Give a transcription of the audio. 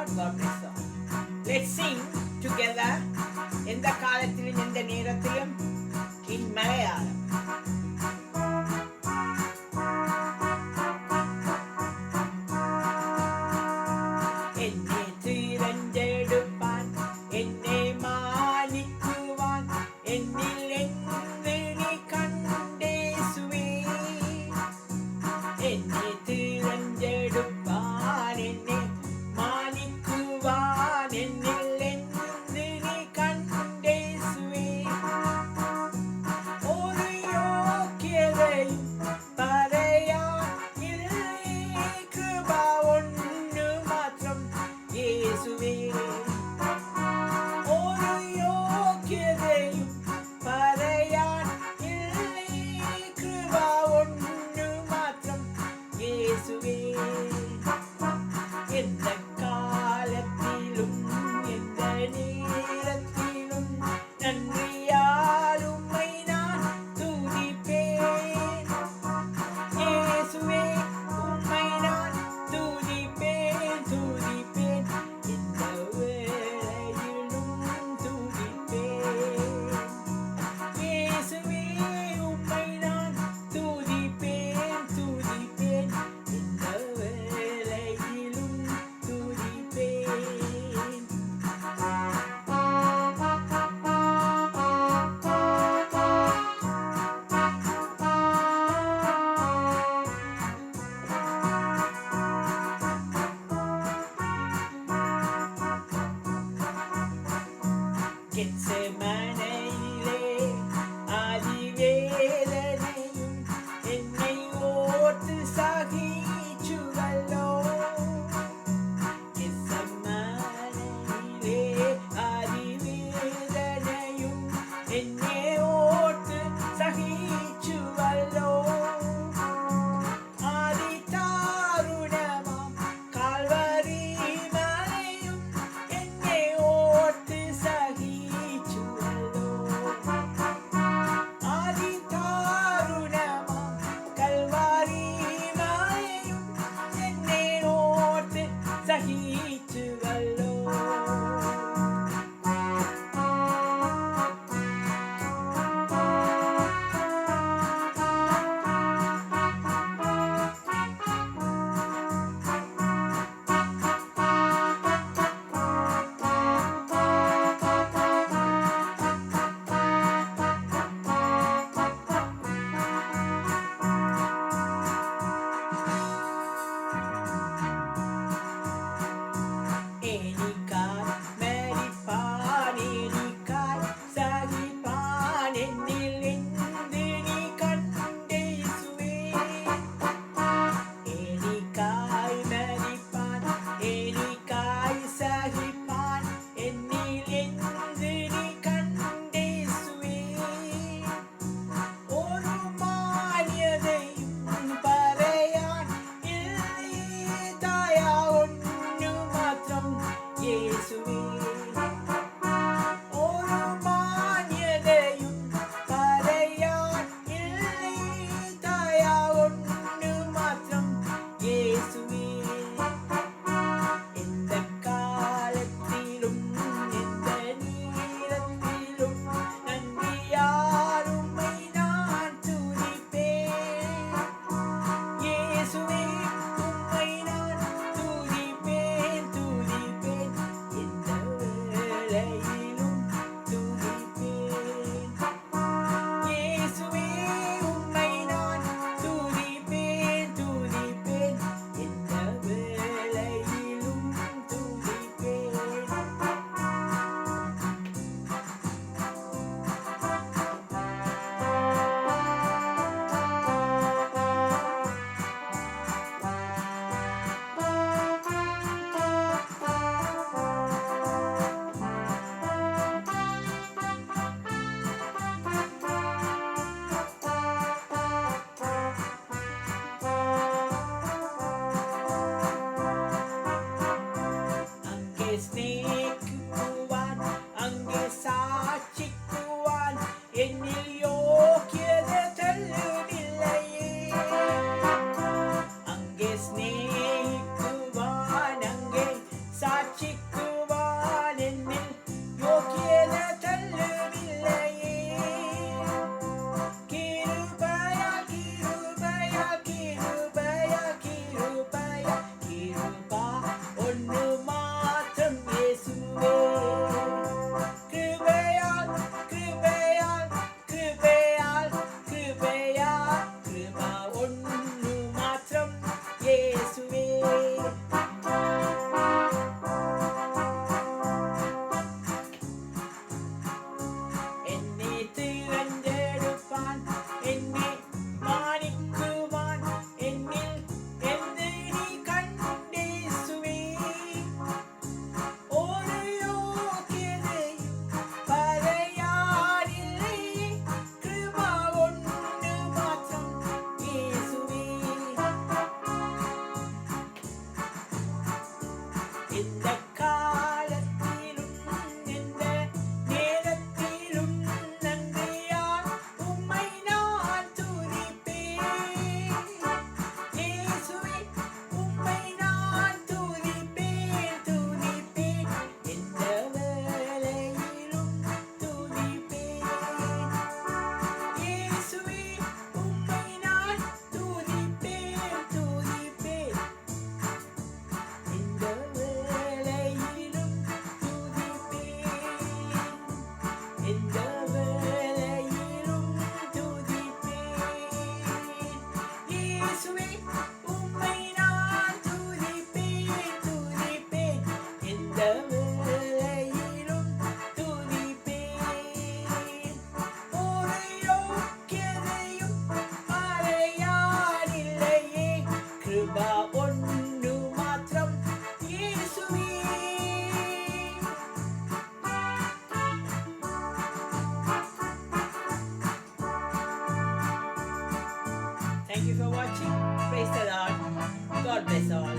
God. God bless all. Let's sing together. எந்த காலத்திலும் எந்த நேரத்திலும் in மலையாளம். என்னை திரண்டெடுப்பான், என்னை மானிக்குவான், என்னில் என்று நீ கண்டேசுவே. என்னை திரண்டெடுப்பான், என்னை மானிக்குவான், என்னில் என்று நீ கண்டேசுவே. ஒரு இயேசுவே. என்னை திறந்தெடுப்பான், என்னை மானிக்குவான், என்னில் என்னை நீ கண்டேசுவே. ஒரு யோக்கியதையும் பறையாடில்லை, கிருபா ஒன்று மாத்திரம் இயேசுவே. இந்த காலத்திலும் இந்த நேரத்திலும் நன்றியால் உம்மை நான் துதிப்பேன். இயேசுவே, உம்மை நான் துதிப்பேன், துதிப்பேன். எந்த வேளையிலும் துதிப்பேன். இயேசுவே, உம்மை நான் துதிப்பேன், துதிப்பேன். எந்த வேளையிலும் துதிப்பேன். எந்த வேளையிலும் துதிப்பேன். இயேசுவே, உம்மை நான் துதிப்பேன், துதிப்பேன். எந்த வேளையிலும் துதிப்பேன். ஒரு யோக்கியதையும் மறையாடில்லையே, கிருபா ஒன்று மாத்திரம் இயேசுவே. Thank you for watching. Praise the Lord. God bless all.